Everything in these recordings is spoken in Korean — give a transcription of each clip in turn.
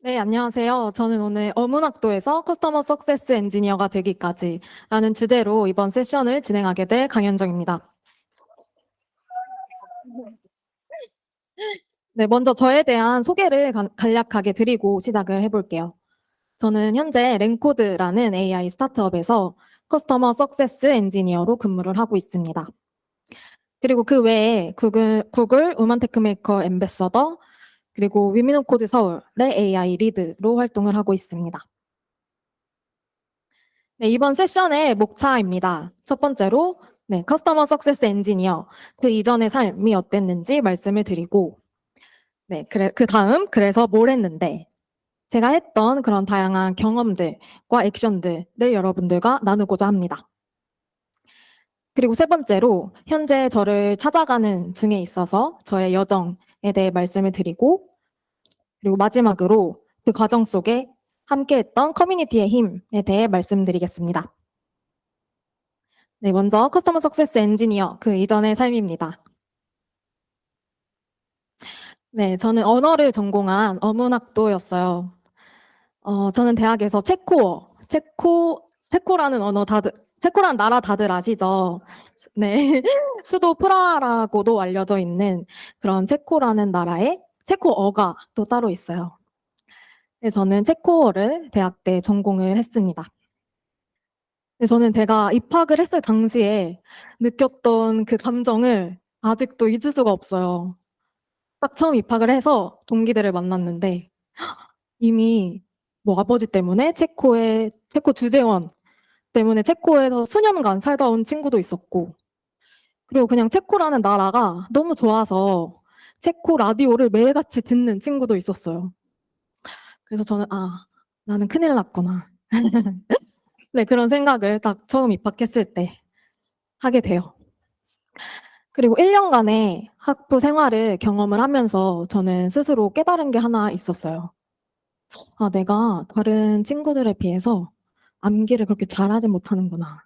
네, 안녕하세요. 저는 오늘 어문학도에서 커스터머 석세스 엔지니어가 되기까지 라는 주제로 이번 세션을 진행하게 될 강현정입니다. 네, 먼저 저에 대한 소개를 간략하게 드리고 시작을 해볼게요. 저는 현재 랭코드라는 AI 스타트업에서 커스터머 석세스 엔지니어로 근무를 하고 있습니다. 그리고 그 외에 구글 우먼 테크메이커 앰베서더, 그리고 위민코드 서울의 AI 리드로 활동을 하고 있습니다. 네, 이번 세션의 목차입니다. 첫 번째로, 네, 커스터머 석세스 엔지니어, 그 이전의 삶이 어땠는지 말씀을 드리고, 네, 그 다음, 그래서 뭘 했는데, 제가 했던 그런 다양한 경험들과 액션들을 여러분들과 나누고자 합니다. 그리고 세 번째로, 현재 저를 찾아가는 중에 있어서 저의 여정에 대해 말씀을 드리고, 그리고 마지막으로 그 과정 속에 함께했던 커뮤니티의 힘에 대해 말씀드리겠습니다. 네, 먼저 커스터머 석세스 엔지니어 그 이전의 삶입니다. 네, 저는 언어를 전공한 어문학도였어요. 저는 대학에서 체코라는 체코라는 나라 다들 아시죠? 네, 수도 프라하라고도 알려져 있는 그런 체코라는 나라의 체코어가 또 따로 있어요. 네, 저는 체코어를 대학 때 전공을 했습니다. 네, 저는 제가 입학을 했을 당시에 느꼈던 그 감정을 아직도 잊을 수가 없어요. 딱 처음 입학을 해서 동기들을 만났는데 이미 뭐 아버지 때문에 체코 주재원 때문에 체코에서 수년간 살다 온 친구도 있었고, 그리고 그냥 체코라는 나라가 너무 좋아서 체코 라디오를 매일같이 듣는 친구도 있었어요. 그래서 저는 나는 큰일 났구나. 네, 그런 생각을 딱 처음 입학했을 때 하게 돼요. 그리고 1년간의 학부 생활을 경험을 하면서 저는 스스로 깨달은 게 하나 있었어요. 내가 다른 친구들에 비해서 암기를 그렇게 잘하지 못하는구나.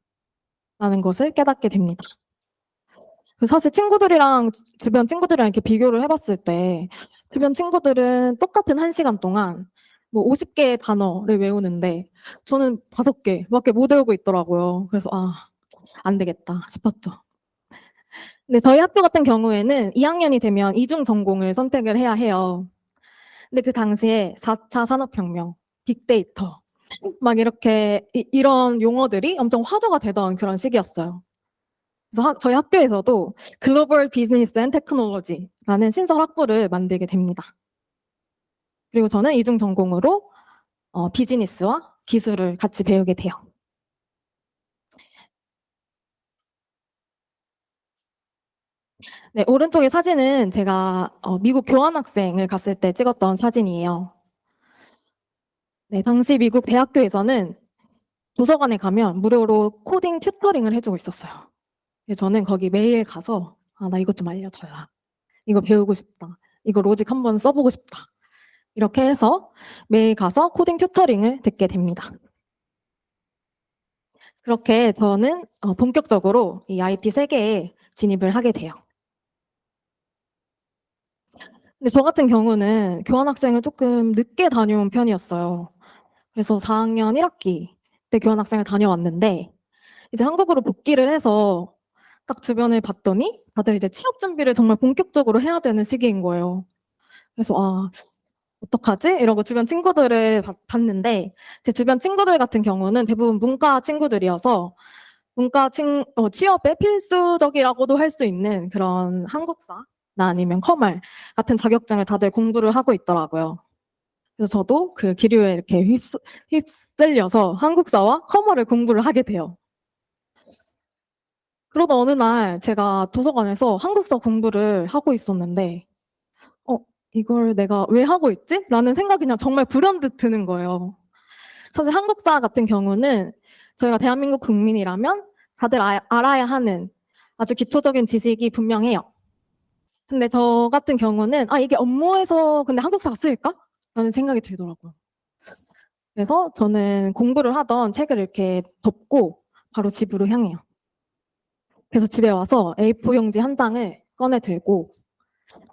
라는 것을 깨닫게 됩니다. 사실 주변 친구들이랑 이렇게 비교를 해봤을 때, 주변 친구들은 똑같은 1시간 동안 뭐 50개의 단어를 외우는데, 저는 5개밖에 못 외우고 있더라고요. 그래서, 안 되겠다 싶었죠. 근데 저희 학교 같은 경우에는 2학년이 되면 이중 전공을 선택을 해야 해요. 근데 그 당시에 4차 산업혁명, 빅데이터, 막 이렇게 이런 용어들이 엄청 화두가 되던 그런 시기였어요. 그래서 저희 학교에서도 글로벌 비즈니스 앤 테크놀로지라는 신설 학부를 만들게 됩니다. 그리고 저는 이중 전공으로 비즈니스와 기술을 같이 배우게 돼요. 네, 오른쪽의 사진은 제가 미국 교환학생을 갔을 때 찍었던 사진이에요. 네, 당시 미국 대학교에서는 도서관에 가면 무료로 코딩 튜터링을 해주고 있었어요. 그래서 저는 거기 매일 가서 나 이것 좀 알려달라. 이거 배우고 싶다. 이거 로직 한번 써보고 싶다. 이렇게 해서 매일 가서 코딩 튜터링을 듣게 됩니다. 그렇게 저는 본격적으로 이 IT 세계에 진입을 하게 돼요. 근데 저 같은 경우는 교환학생을 조금 늦게 다녀온 편이었어요. 그래서 4학년 1학기 때 교환학생을 다녀왔는데 이제 한국으로 복귀를 해서 딱 주변을 봤더니 다들 이제 취업 준비를 정말 본격적으로 해야 되는 시기인 거예요. 그래서 어떡하지? 이러고 주변 친구들을 봤는데 제 주변 친구들 같은 경우는 대부분 문과 친구들이어서 취업에 필수적이라고도 할 수 있는 그런 한국사나 아니면 커말 같은 자격증을 다들 공부를 하고 있더라고요. 그래서 저도 그 기류에 이렇게 휩쓸려서 한국사와 커머를 공부를 하게 돼요. 그러다 어느 날 제가 도서관에서 한국사 공부를 하고 있었는데, 어, 이걸 내가 왜 하고 있지? 라는 생각이 그냥 정말 불현듯 드는 거예요. 사실 한국사 같은 경우는 저희가 대한민국 국민이라면 다들 알아야 하는 아주 기초적인 지식이 분명해요. 근데 저 같은 경우는 이게 업무에서 근데 한국사가 쓰일까? 라는 생각이 들더라고요. 그래서 저는 공부를 하던 책을 이렇게 덮고 바로 집으로 향해요. 그래서 집에 와서 A4 용지 한 장을 꺼내 들고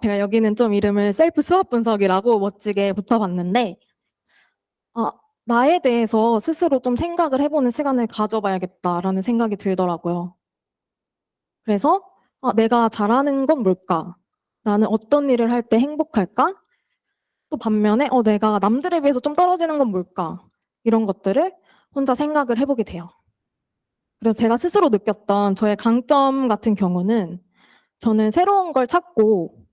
제가 여기는 좀 이름을 셀프 수학 분석이라고 멋지게 붙여봤는데 아, 나에 대해서 스스로 좀 생각을 해보는 시간을 가져봐야겠다라는 생각이 들더라고요. 그래서 내가 잘하는 건 뭘까? 나는 어떤 일을 할 때 행복할까? 또 반면에 내가 남들에 비해서 좀 떨어지는 건 뭘까? 이런 것들을 혼자 생각을 해보게 돼요. 그래서 제가 스스로 느꼈던 저의 강점 같은 경우는 저는 새로운 걸 찾고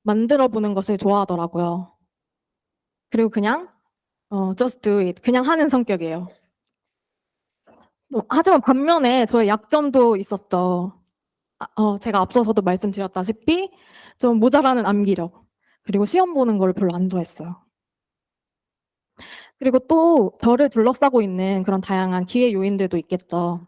만들어 보는 것을 좋아하더라고요. 그리고 그냥 just do it. 그냥 하는 성격이에요. 하지만 반면에 저의 약점도 있었죠. 제가 앞서서도 말씀드렸다시피 좀 모자라는 암기력, 그리고 시험 보는 걸 별로 안 좋아했어요. 그리고 또 저를 둘러싸고 있는 그런 다양한 기회 요인들도 있겠죠.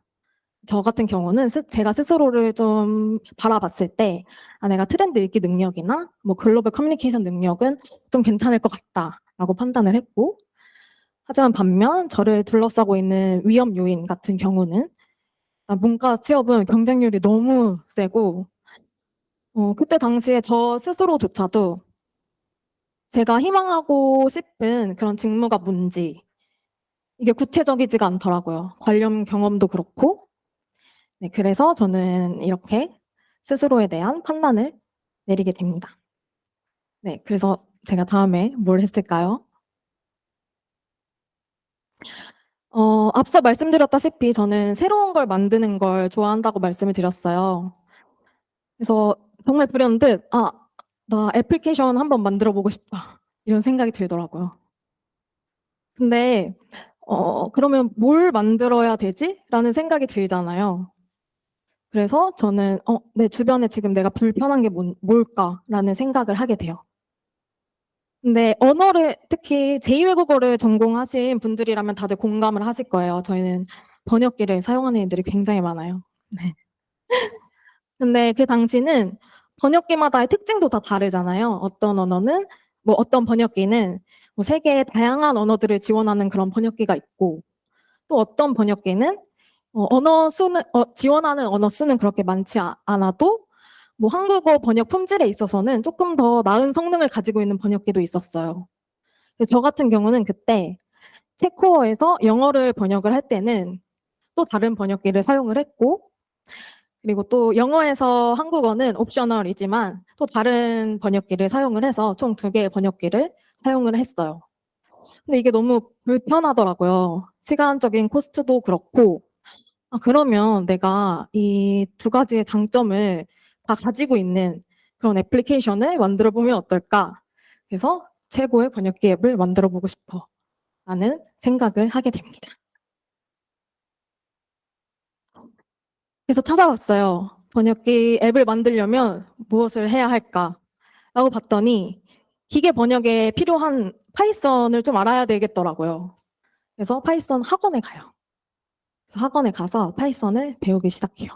저 같은 경우는 제가 스스로를 좀 바라봤을 때 내가 트렌드 읽기 능력이나 뭐 글로벌 커뮤니케이션 능력은 좀 괜찮을 것 같다라고 판단을 했고, 하지만 반면 저를 둘러싸고 있는 위험 요인 같은 경우는 문과 취업은 경쟁률이 너무 세고 그때 당시에 저 스스로조차도 제가 희망하고 싶은 그런 직무가 뭔지 이게 구체적이지가 않더라고요. 관련 경험도 그렇고. 네, 그래서 저는 이렇게 스스로에 대한 판단을 내리게 됩니다. 네, 그래서 제가 다음에 뭘 했을까요? 앞서 말씀드렸다시피 저는 새로운 걸 만드는 걸 좋아한다고 말씀을 드렸어요. 그래서 정말 불현듯 나 애플리케이션 한번 만들어 보고 싶다. 이런 생각이 들더라고요. 근데 그러면 뭘 만들어야 되지? 라는 생각이 들잖아요. 그래서 저는 내 주변에 지금 내가 불편한 게 뭘까라는 생각을 하게 돼요. 근데 언어를 특히 제2외국어를 전공하신 분들이라면 다들 공감을 하실 거예요. 저희는 번역기를 사용하는 애들이 굉장히 많아요. 네. 근데 그 당시는 번역기마다의 특징도 다 다르잖아요. 어떤 언어는 뭐 어떤 번역기는 뭐 세계의 다양한 언어들을 지원하는 그런 번역기가 있고, 또 어떤 번역기는 언어 수는 지원하는 언어 수는 그렇게 많지 않아도 뭐 한국어 번역 품질에 있어서는 조금 더 나은 성능을 가지고 있는 번역기도 있었어요. 그래서 저 같은 경우는 그때 체코어에서 영어를 번역을 할 때는 또 다른 번역기를 사용을 했고, 그리고 또 영어에서 한국어는 옵셔널이지만 또 다른 번역기를 사용을 해서 총 2개의 번역기를 사용을 했어요. 근데 이게 너무 불편하더라고요. 시간적인 코스트도 그렇고, 그러면 내가 이 2가지의 장점을 다 가지고 있는 그런 애플리케이션을 만들어 보면 어떨까? 그래서 최고의 번역기 앱을 만들어 보고 싶어 라는 생각을 하게 됩니다. 그래서 찾아봤어요. 번역기 앱을 만들려면 무엇을 해야 할까? 라고 봤더니 기계 번역에 필요한 파이썬을 좀 알아야 되겠더라고요. 그래서 파이썬 학원에 가요. 그래서 학원에 가서 파이썬을 배우기 시작해요.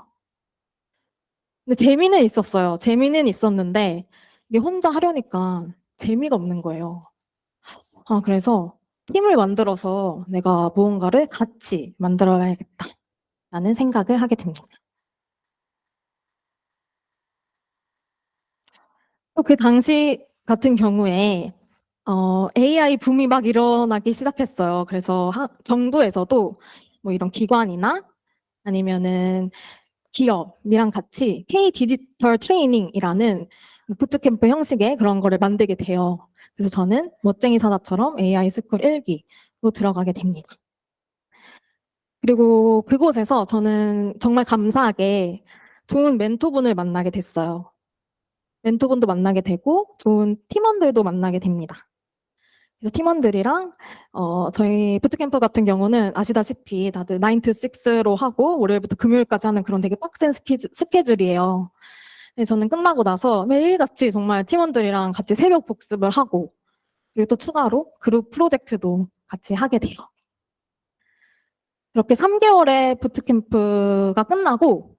근데 재미는 있었어요. 재미는 있었는데 이게 혼자 하려니까 재미가 없는 거예요. 그래서 팀을 만들어서 내가 무언가를 같이 만들어야겠다라는 생각을 하게 됩니다. 또 그 당시 같은 경우에 AI 붐이 막 일어나기 시작했어요. 그래서 정부에서도 뭐 이런 기관이나 아니면은 기업이랑 같이 K 디지털 트레이닝이라는 부트캠프 형식의 그런 거를 만들게 돼요. 그래서 저는 멋쟁이 사다처럼 AI 스쿨 1기로 들어가게 됩니다. 그리고 그곳에서 저는 정말 감사하게 좋은 멘토분을 만나게 됐어요. 멘토분도 만나게 되고 좋은 팀원들도 만나게 됩니다. 그래서 팀원들이랑 저희 부트캠프 같은 경우는 아시다시피 다들 9 to 6로 하고 월요일부터 금요일까지 하는 그런 되게 빡센 스케줄이에요. 그래서 저는 끝나고 나서 매일같이 정말 팀원들이랑 같이 새벽 복습을 하고, 그리고 또 추가로 그룹 프로젝트도 같이 하게 돼요. 이렇게 3개월의 부트캠프가 끝나고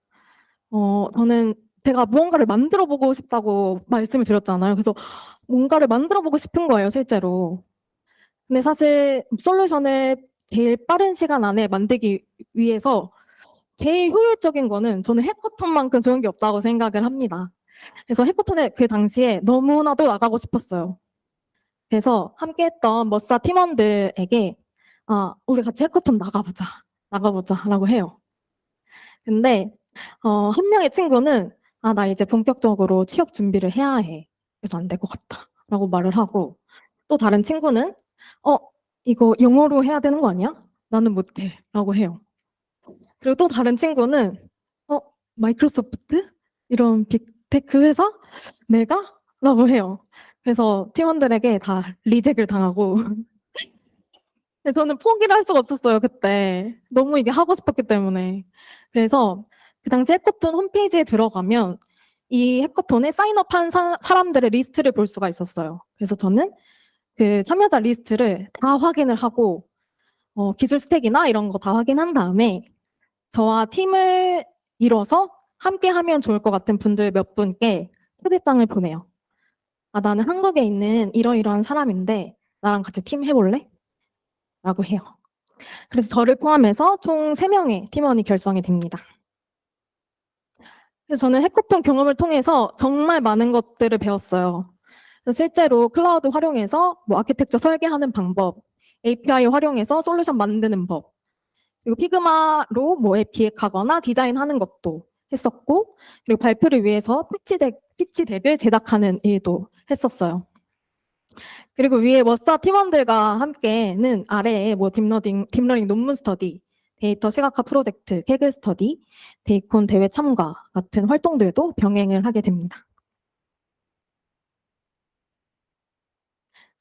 저는 제가 무언가를 만들어 보고 싶다고 말씀을 드렸잖아요. 그래서 뭔가를 만들어 보고 싶은 거예요, 실제로. 근데 사실 솔루션을 제일 빠른 시간 안에 만들기 위해서 제일 효율적인 거는 저는 해커톤만큼 좋은 게 없다고 생각을 합니다. 그래서 해커톤에 그 당시에 너무나도 나가고 싶었어요. 그래서 함께했던 머싸 팀원들에게 "아 우리 같이 해커톤 나가보자. 나가보자."라고 해요. 근데 한 명의 친구는 "아 나 이제 본격적으로 취업 준비를 해야 해. 그래서 안 될 것 같다."라고 말을 하고, 또 다른 친구는 "어 이거 영어로 해야 되는 거 아니야? 나는 못해."라고 해요. 그리고 또 다른 친구는 "어 마이크로소프트? 이런 빅테크 회사? 내가?" 라고 해요. 그래서 팀원들에게 다 리젝을 당하고 근데 저는 포기를 할 수가 없었어요 그때. 너무 이게 하고 싶었기 때문에. 그래서 그 당시 해커톤 홈페이지에 들어가면 이 해커톤에 사인업한 사람들의 리스트를 볼 수가 있었어요. 그래서 저는 그 참여자 리스트를 다 확인을 하고 기술 스택이나 이런 거 다 확인한 다음에 저와 팀을 이뤄서 함께 하면 좋을 것 같은 분들 몇 분께 초대장을 보내요. "아 나는 한국에 있는 이러이러한 사람인데 나랑 같이 팀 해 볼래?" 라고 해요. 그래서 저를 포함해서 총 3 명의 팀원이 결성이 됩니다. 그래서 저는 해커톤 경험을 통해서 정말 많은 것들을 배웠어요. 그래서 실제로 클라우드 활용해서 뭐 아키텍처 설계하는 방법, API 활용해서 솔루션 만드는 법, 그리고 피그마로 뭐 앱 기획하거나 디자인하는 것도 했었고, 그리고 발표를 위해서 피치 덱을 제작하는 일도 했었어요. 그리고 위에 워싸 팀원들과 함께는 아래에 뭐 딥러닝 논문 스터디, 데이터 시각화 프로젝트, 캐글 스터디, 데이콘 대회 참가 같은 활동들도 병행을 하게 됩니다.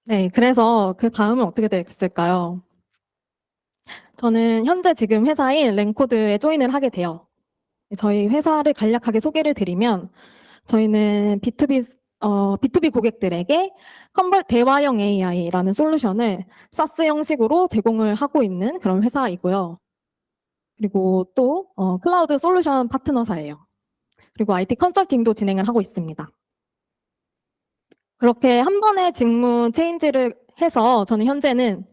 네, 그래서 그 다음은 어떻게 됐을까요? 저는 현재 지금 회사인 랭코드에 조인을 하게 돼요. 저희 회사를 간략하게 소개를 드리면 저희는 B2B 고객들에게 대화형 AI라는 솔루션을 사스 형식으로 제공을 하고 있는 그런 회사이고요. 그리고 또 클라우드 솔루션 파트너사예요. 그리고 IT 컨설팅도 진행을 하고 있습니다. 그렇게 한 번에 직무 체인지를 해서 저는 현재는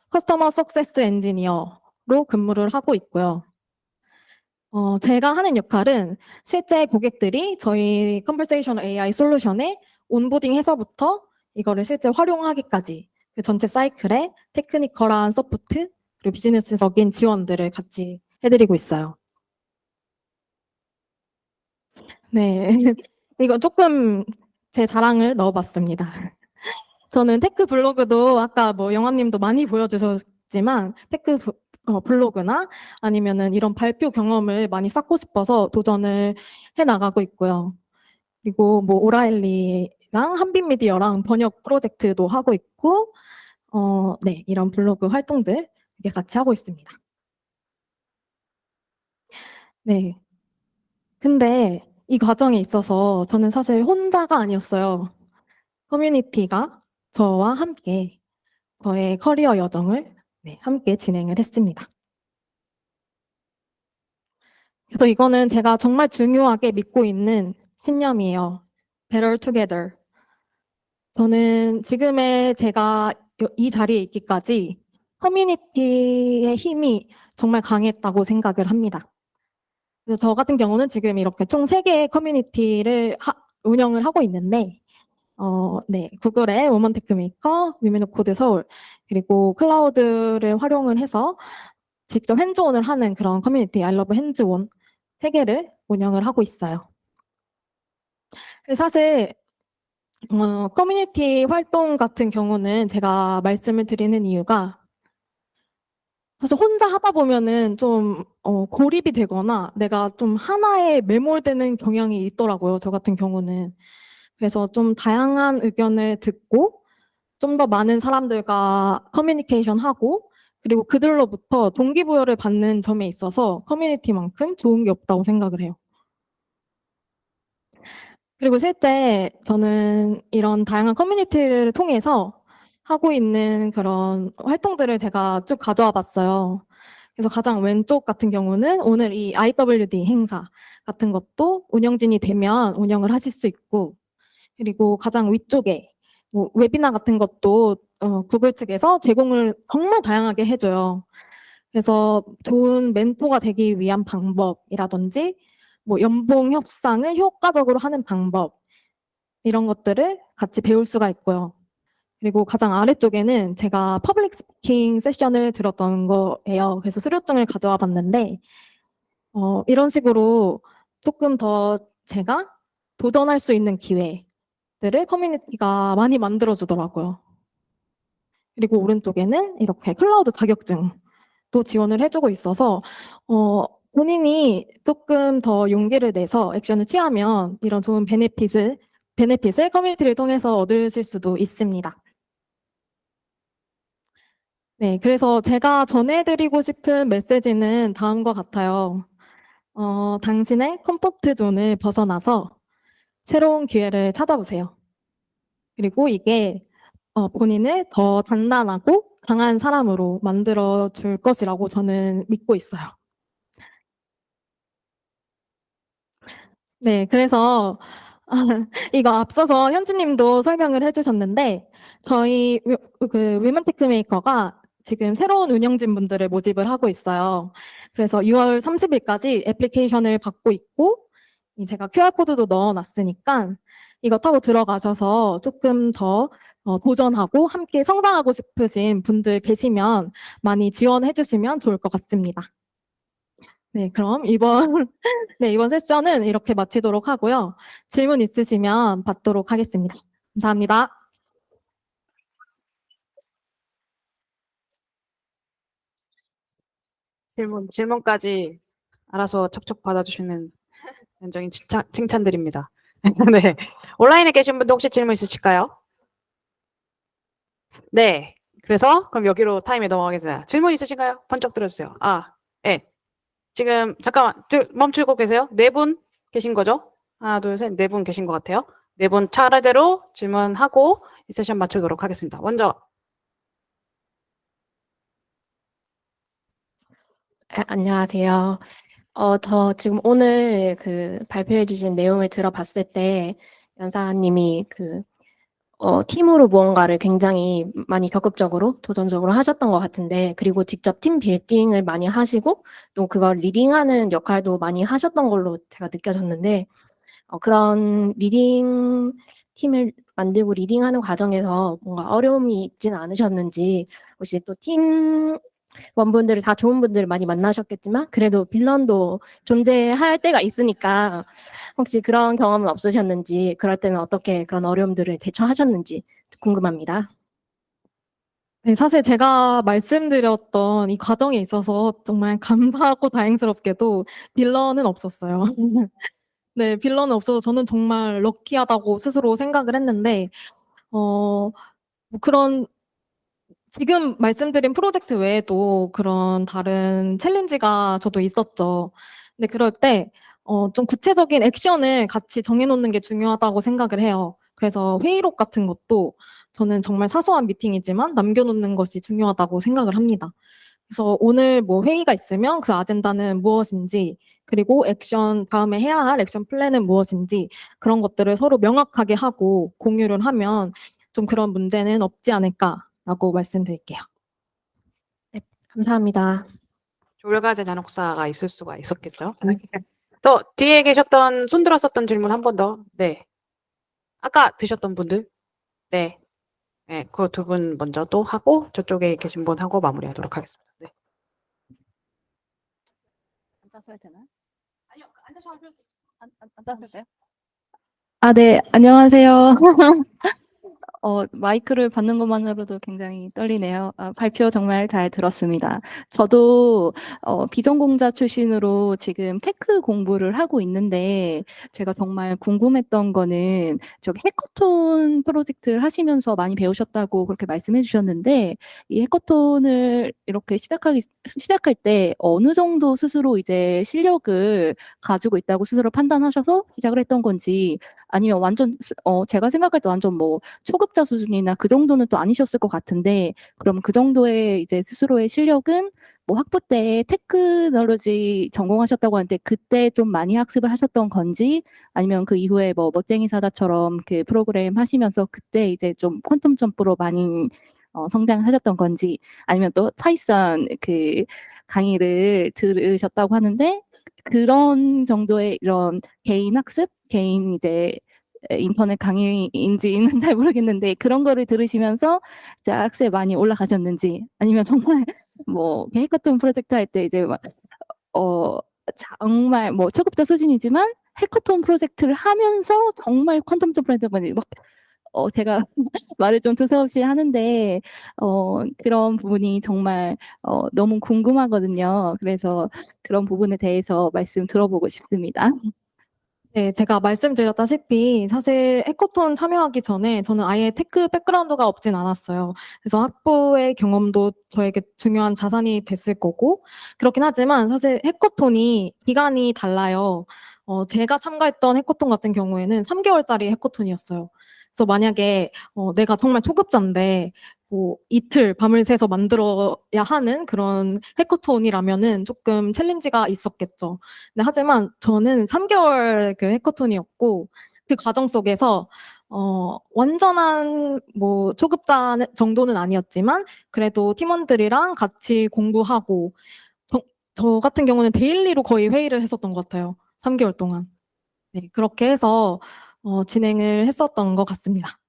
커스터머 석세스 엔지니어로 근무를 하고 있고요. 제가 하는 역할은 실제 고객들이 저희 컨버세이션 AI 솔루션에 온보딩해서부터 이거를 실제 활용하기까지 그 전체 사이클에 테크니컬한 서포트 그리고 비즈니스적인 지원들을 같이 해드리고 있어요. 네. 이거 조금 제 자랑을 넣어봤습니다. 저는 테크 블로그도 아까 뭐 영화님도 많이 보여주셨지만 블로그나 아니면은 이런 발표 경험을 많이 쌓고 싶어서 도전을 해나가고 있고요. 그리고 뭐 오라일리랑 한빛미디어랑 번역 프로젝트도 하고 있고, 네, 이런 블로그 활동들 이렇게 같이 하고 있습니다. 네. 근데 이 과정에 있어서 저는 사실 혼자가 아니었어요. 커뮤니티가 저와 함께 저의 커리어 여정을 네, 함께 진행을 했습니다. 그래서 이거는 제가 정말 중요하게 믿고 있는 신념이에요. Better Together. 저는 지금의 제가 이 자리에 있기까지 커뮤니티의 힘이 정말 강했다고 생각을 합니다. 그래서 저 같은 경우는 지금 이렇게 총 3개의 커뮤니티를 운영을 하고 있는데, 네, 구글의 women tech maker, women of code 서울, 그리고 클라우드를 활용을 해서 직접 핸즈온을 하는 그런 커뮤니티, I love 핸즈온 3개를 운영을 하고 있어요. 사실 커뮤니티 활동 같은 경우는 제가 말씀을 드리는 이유가 사실 혼자 하다 보면은 좀 고립이 되거나 내가 좀 하나에 매몰되는 경향이 있더라고요. 저 같은 경우는. 그래서 좀 다양한 의견을 듣고 좀 더 많은 사람들과 커뮤니케이션하고 그리고 그들로부터 동기부여를 받는 점에 있어서 커뮤니티만큼 좋은 게 없다고 생각을 해요. 그리고 실제 저는 이런 다양한 커뮤니티를 통해서 하고 있는 그런 활동들을 제가 쭉 가져와 봤어요. 그래서 가장 왼쪽 같은 경우는 오늘 이 IWD 행사 같은 것도 운영진이 되면 운영을 하실 수 있고, 그리고 가장 위쪽에 뭐 웨비나 같은 것도 구글 측에서 제공을 정말 다양하게 해줘요. 그래서 좋은 멘토가 되기 위한 방법이라든지 뭐 연봉 협상을 효과적으로 하는 방법 이런 것들을 같이 배울 수가 있고요. 그리고 가장 아래쪽에는 제가 퍼블릭 스피킹 세션을 들었던 거예요. 그래서 수료증을 가져와 봤는데, 이런 식으로 조금 더 제가 도전할 수 있는 기회들을 커뮤니티가 많이 만들어주더라고요. 그리고 오른쪽에는 이렇게 클라우드 자격증도 지원을 해주고 있어서, 본인이 조금 더 용기를 내서 액션을 취하면 이런 좋은 베네핏을 커뮤니티를 통해서 얻으실 수도 있습니다. 네, 그래서 제가 전해드리고 싶은 메시지는 다음과 같아요. 당신의 컴포트 존을 벗어나서 새로운 기회를 찾아보세요. 그리고 이게 본인을 더 단단하고 강한 사람으로 만들어 줄 것이라고 저는 믿고 있어요. 네, 그래서 이거 앞서서 현지님도 설명을 해주셨는데 저희 그 위먼 테크메이커가 지금 새로운 운영진 분들을 모집을 하고 있어요. 그래서 6월 30일까지 애플리케이션을 받고 있고 제가 QR코드도 넣어놨으니까 이거 타고 들어가셔서 조금 더 도전하고 함께 성장하고 싶으신 분들 계시면 많이 지원해 주시면 좋을 것 같습니다. 네, 그럼 네, 이번 세션은 이렇게 마치도록 하고요. 질문 있으시면 받도록 하겠습니다. 감사합니다. 질문까지 알아서 척척 받아주시는 연정인 칭찬드립니다. 네. 온라인에 계신 분들 혹시 질문 있으실까요? 네. 그래서 그럼 여기로 타임에 넘어가겠습니다. 질문 있으신가요? 번쩍 들어주세요. 네. 지금 잠깐만 멈추고 계세요. 4분 계신 거죠? 하나, 둘, 셋, 4분 계신 것 같아요. 4분 차례대로 질문하고 이 세션 마치도록 하겠습니다. 먼저 안녕하세요. 저 지금 오늘 그 발표해 주신 내용을 들어봤을 때 연사님이 팀으로 무언가를 굉장히 많이 적극적으로 도전적으로 하셨던 것 같은데, 그리고 직접 팀 빌딩을 많이 하시고 또 그걸 리딩하는 역할도 많이 하셨던 걸로 제가 느껴졌는데, 그런 리딩 팀을 만들고 리딩하는 과정에서 뭔가 어려움이 있지는 않으셨는지, 혹시 또 팀 원분들을 다 좋은 분들을 많이 만나셨겠지만 그래도 빌런도 존재할 때가 있으니까 혹시 그런 경험은 없으셨는지, 그럴 때는 어떻게 그런 어려움들을 대처하셨는지 궁금합니다. 네, 사실 제가 말씀드렸던 이 과정에 있어서 정말 감사하고 다행스럽게도 빌런은 없었어요. 네, 빌런은 없어서 저는 정말 럭키하다고 스스로 생각을 했는데, 뭐 그런 지금 말씀드린 프로젝트 외에도 그런 다른 챌린지가 저도 있었죠. 근데 그럴 때, 좀 구체적인 액션을 같이 정해놓는 게 중요하다고 생각을 해요. 그래서 회의록 같은 것도 저는 정말 사소한 미팅이지만 남겨놓는 것이 중요하다고 생각을 합니다. 그래서 오늘 뭐 회의가 있으면 그 아젠다는 무엇인지, 그리고 다음에 해야 할 액션 플랜은 무엇인지, 그런 것들을 서로 명확하게 하고 공유를 하면 좀 그런 문제는 없지 않을까라고 말씀드릴게요. 네, 감사합니다. 졸가제 잔혹사가 있을 수가 있었겠죠. 또 뒤에 계셨던 손 들었었던 질문 한 번 더. 네. 아까 드셨던 분들. 네. 네, 그 2분 먼저 또 하고 저쪽에 계신 분 하고 마무리하도록 하겠습니다. 네. 앉아서 해도 되나요? 아니요, 앉아서 하세요. 앉아서 돼요? 네, 안녕하세요. 마이크를 받는 것만으로도 굉장히 떨리네요. 발표 정말 잘 들었습니다. 저도 비전공자 출신으로 지금 테크 공부를 하고 있는데, 제가 정말 궁금했던 거는 저기 해커톤 프로젝트를 하시면서 많이 배우셨다고 그렇게 말씀해 주셨는데, 이 해커톤을 이렇게 시작할 때 어느 정도 스스로 이제 실력을 가지고 있다고 스스로 판단하셔서 시작을 했던 건지, 아니면 완전 제가 생각할 때 완전 뭐 초급자 수준이나 그 정도는 또 아니셨을 것 같은데, 그럼 그 정도의 이제 스스로의 실력은 뭐 학부 때 테크놀로지 전공하셨다고 하는데 그때 좀 많이 학습을 하셨던 건지, 아니면 그 이후에 뭐 멋쟁이 사자처럼 그 프로그램 하시면서 그때 이제 좀 퀀텀 점프로 많이 성장을 하셨던 건지, 아니면 또 파이썬 그 강의를 들으셨다고 하는데 그런 정도의 이런 개인 학습, 개인 이제 인터넷 강의인지는 잘 모르겠는데 그런 거를 들으시면서 이제 학습에 많이 올라가셨는지 아니면 정말 뭐 해커톤 프로젝트 할 때 이제 막 어 정말 뭐 초급자 수준이지만 해커톤 프로젝트를 하면서 정말 퀀텀 점프를 막 제가 말을 좀 두서없이 하는데 그런 부분이 정말 너무 궁금하거든요. 그래서 그런 부분에 대해서 말씀 들어보고 싶습니다. 네, 제가 말씀드렸다시피 사실 해커톤 참여하기 전에 저는 아예 테크 백그라운드가 없진 않았어요. 그래서 학부의 경험도 저에게 중요한 자산이 됐을 거고 그렇긴 하지만 사실 해커톤이 기간이 달라요. 제가 참가했던 해커톤 같은 경우에는 3개월짜리 해커톤이었어요. 그래서 만약에 내가 정말 초급자인데 뭐 이틀 밤을 새서 만들어야 하는 그런 해커톤이라면은 조금 챌린지가 있었겠죠. 네, 하지만 저는 3개월 그 해커톤이었고 그 과정 속에서 완전한 뭐 초급자 정도는 아니었지만 그래도 팀원들이랑 같이 공부하고 저 같은 경우는 데일리로 거의 회의를 했었던 것 같아요. 3개월 동안. 네, 그렇게 해서 진행을 했었던 것 같습니다.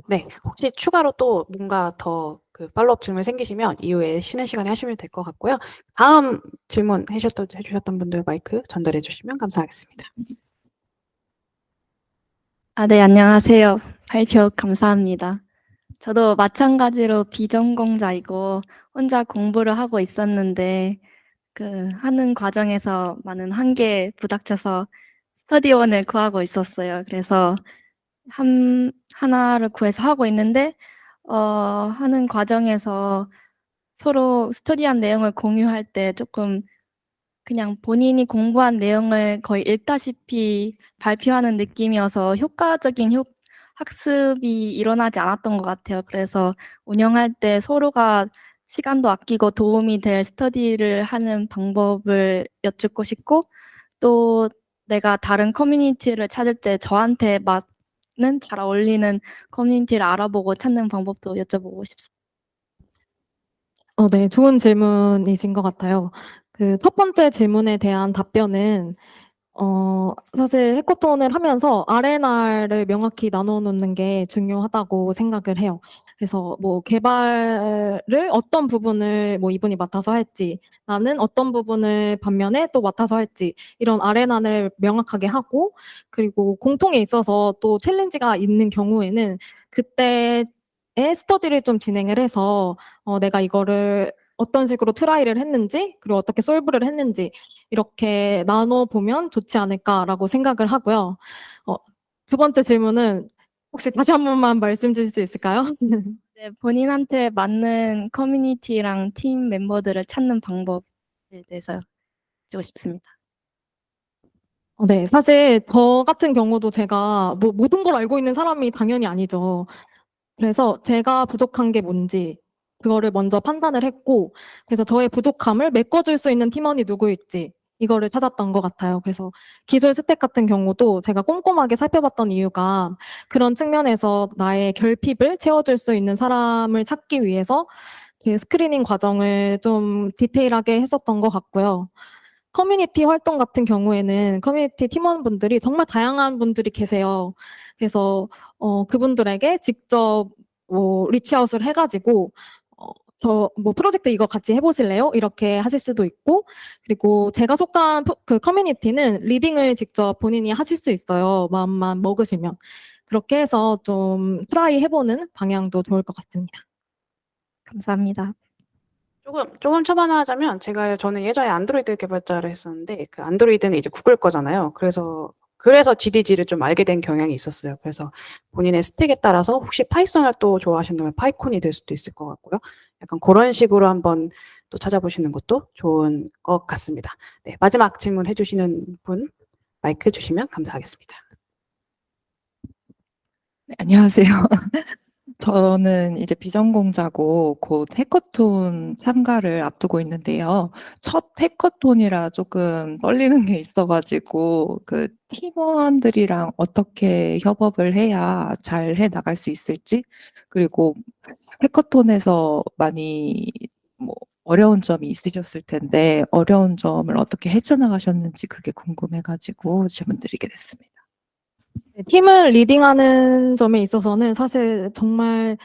네. 혹시 추가로 또 뭔가 더 그 팔로우업 질문 생기시면 이후에 쉬는 시간에 하시면 될 것 같고요. 다음 질문 해주셨던 분들 마이크 전달해 주시면 감사하겠습니다. 네, 안녕하세요. 발표 감사합니다. 저도 마찬가지로 비전공자이고 혼자 공부를 하고 있었는데 그 하는 과정에서 많은 한계에 부닥쳐서 스터디원을 구하고 있었어요. 그래서 하나를 구해서 하고 있는데 하는 과정에서 서로 스터디한 내용을 공유할 때 조금 그냥 본인이 공부한 내용을 거의 읽다시피 발표하는 느낌이어서 효과적인 학습이 일어나지 않았던 것 같아요. 그래서 운영할 때 서로가 시간도 아끼고 도움이 될 스터디를 하는 방법을 여쭙고 싶고 또 내가 다른 커뮤니티를 찾을 때 저한테 맞는 잘 어울리는 커뮤니티를 알아보고 찾는 방법도 여쭤보고 싶습니다. 네, 좋은 질문이신 것 같아요. 그 첫 번째 질문에 대한 답변은 사실 해커톤을 하면서 R&R을 명확히 나눠 놓는 게 중요하다고 생각을 해요. 그래서 뭐 개발을 어떤 부분을 뭐 이분이 맡아서 할지, 나는 어떤 부분을 반면에 또 맡아서 할지, 이런 R&R을 명확하게 하고, 그리고 공통에 있어서 또 챌린지가 있는 경우에는 그때의 스터디를 좀 진행을 해서 내가 이거를 어떤 식으로 트라이를 했는지, 그리고 어떻게 솔브를 했는지, 이렇게 나눠보면 좋지 않을까라고 생각을 하고요. 두 번째 질문은 혹시 다시 한 번만 말씀 주실 수 있을까요? 네, 본인한테 맞는 커뮤니티랑 팀 멤버들을 찾는 방법에 대해서 여쭈고 싶습니다. 네, 사실 저 같은 경우도 제가 뭐 모든 걸 알고 있는 사람이 당연히 아니죠. 그래서 제가 부족한 게 뭔지 그거를 먼저 판단을 했고, 그래서 저의 부족함을 메꿔줄 수 있는 팀원이 누구일지 이거를 찾았던 것 같아요. 그래서 기술 스택 같은 경우도 제가 꼼꼼하게 살펴봤던 이유가 그런 측면에서 나의 결핍을 채워줄 수 있는 사람을 찾기 위해서 그 스크리닝 과정을 좀 디테일하게 했었던 것 같고요. 커뮤니티 활동 같은 경우에는 커뮤니티 팀원분들이 정말 다양한 분들이 계세요. 그래서 그분들에게 직접 뭐 리치아웃을 해가지고 저 뭐 프로젝트 이거 같이 해보실래요? 이렇게 하실 수도 있고, 그리고 제가 속한 그 커뮤니티는 리딩을 직접 본인이 하실 수 있어요. 마음만 먹으시면. 그렇게 해서 좀 트라이 해보는 방향도 좋을 것 같습니다. 감사합니다. 조금 첨언하자면 저는 예전에 안드로이드 개발자를 했었는데 그 안드로이드는 이제 구글 거잖아요. 그래서 GDG를 좀 알게 된 경향이 있었어요. 그래서 본인의 스택에 따라서 혹시 파이썬을 또 좋아하신다면 파이콘이 될 수도 있을 것 같고요. 약간 그런 식으로 한번 또 찾아보시는 것도 좋은 것 같습니다. 네, 마지막 질문 해주시는 분 마이크 주시면 감사하겠습니다. 네, 안녕하세요. 저는 이제 비전공자고 곧 해커톤 참가를 앞두고 있는데요. 첫 해커톤이라 조금 떨리는 게 있어가지고 그 팀원들이랑 어떻게 협업을 해야 잘 해 나갈 수 있을지, 그리고 해커톤에서 많이 뭐 어려운 점이 있으셨을 텐데 어려운 점을 어떻게 헤쳐나가셨는지 그게 궁금해가지고 질문드리게 됐습니다. 네, 팀을 리딩하는 점에 있어서는 사실 정말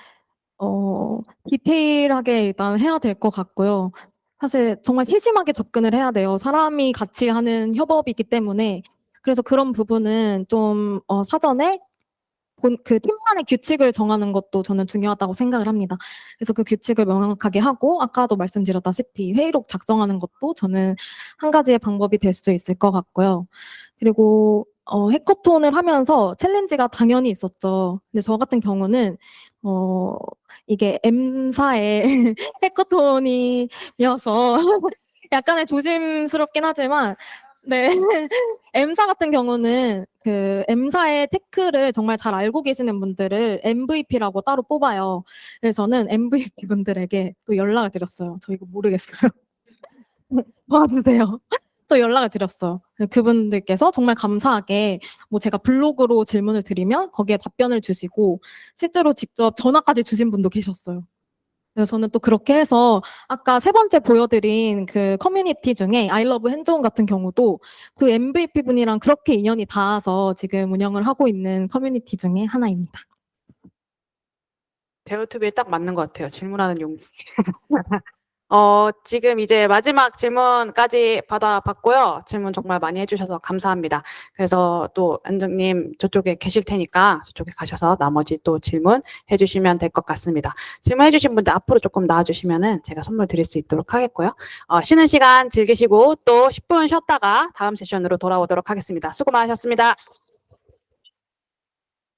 디테일하게 일단 해야 될 것 같고요. 사실 정말 세심하게 접근을 해야 돼요. 사람이 같이 하는 협업이기 때문에. 그래서 그런 부분은 좀 사전에 그 팀만의 규칙을 정하는 것도 저는 중요하다고 생각을 합니다. 그래서 그 규칙을 명확하게 하고 아까도 말씀드렸다시피 회의록 작성하는 것도 저는 한 가지의 방법이 될 수 있을 것 같고요. 그리고 해커톤을 하면서 챌린지가 당연히 있었죠. 근데 저 같은 경우는 이게 M사의 해커톤이어서 약간의 조심스럽긴 하지만 네. M사 같은 경우는 그 M사의 테크를 정말 잘 알고 계시는 분들을 MVP라고 따로 뽑아요. 그래서 저는 MVP 분들에게 또 연락을 드렸어요. 저 이거 모르겠어요. 도와주세요. 또 연락을 드렸어요. 그분들께서 정말 감사하게 뭐 제가 블로그로 질문을 드리면 거기에 답변을 주시고 실제로 직접 전화까지 주신 분도 계셨어요. 그래서 저는 또 그렇게 해서 아까 세 번째 보여드린 그 커뮤니티 중에 I love 핸즈온 같은 경우도 그 MVP 분이랑 그렇게 인연이 닿아서 지금 운영을 하고 있는 커뮤니티 중에 하나입니다. 대우투비에 딱 맞는 것 같아요. 질문하는 용기. 지금 이제 마지막 질문까지 받아봤고요. 질문 정말 많이 해주셔서 감사합니다. 그래서 또 안정님 저쪽에 계실 테니까 저쪽에 가셔서 나머지 또 질문 해주시면 될 것 같습니다. 질문해주신 분들 앞으로 조금 나와주시면은 제가 선물 드릴 수 있도록 하겠고요. 쉬는 시간 즐기시고 또 10분 쉬었다가 다음 세션으로 돌아오도록 하겠습니다. 수고 많으셨습니다.